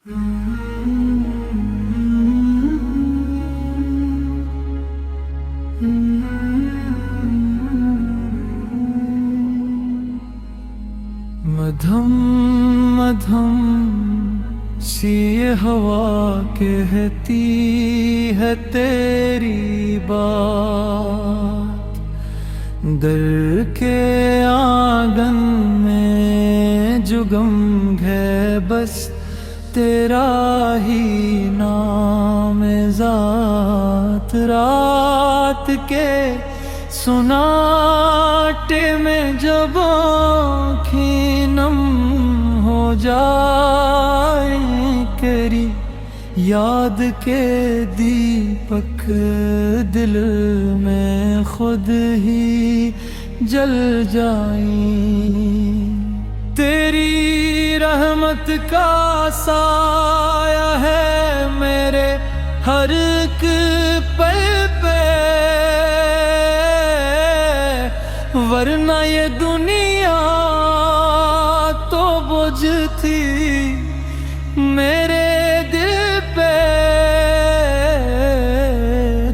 मधम मधम सी ये हवा कहती है तेरी बात, दर के आंगन में जुगम है बस तेरा ही नाम ज़ात। रात के सुनाटे में जब आँखें नम हो जाए, तेरी याद के दीपक दिल में खुद ही जल जाएं। तेरी रहमत का साया है मेरे हर एक पल पे, वरना ये दुनिया तो बोझ थी मेरे दिल पे।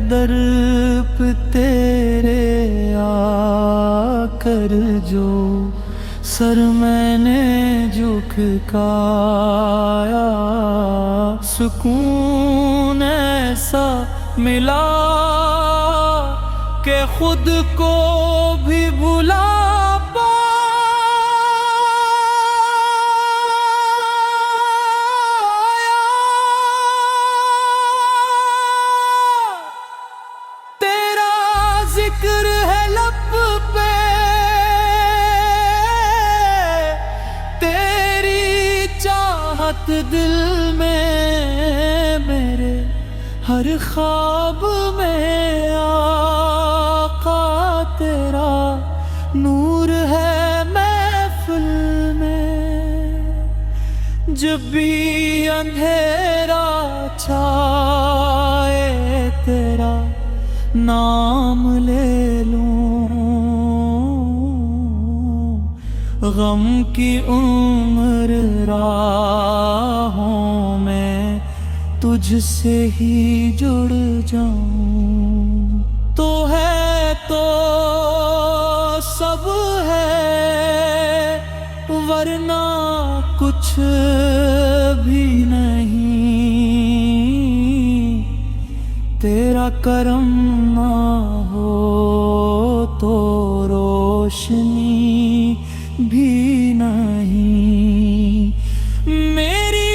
दर पे तेरे आकर जो सर मैंने झुकाया, सुकून ऐसा मिला कि खुद को भी भुला जिक्र है लब पे, तेरी चाहत दिल में मेरे हर ख्वाब में। आका तेरा नूर है महफिल में, जब भी अंधेरा छाए तेरा नाम ले लूं। गम की उम्र राहों में तुझसे ही जुड़ जाऊं। तो है तो सब है, वरना कुछ भी नहीं। तेरा करम ना हो तो रोशनी भी नहीं। मेरी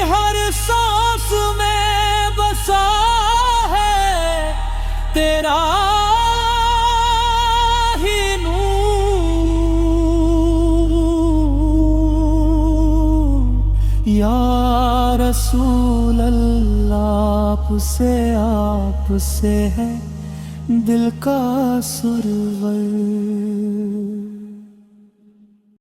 हर सांस में बसा है तेरा ही नूर। या रसूल अल्लाह, आपसे है दिल का सुरवर।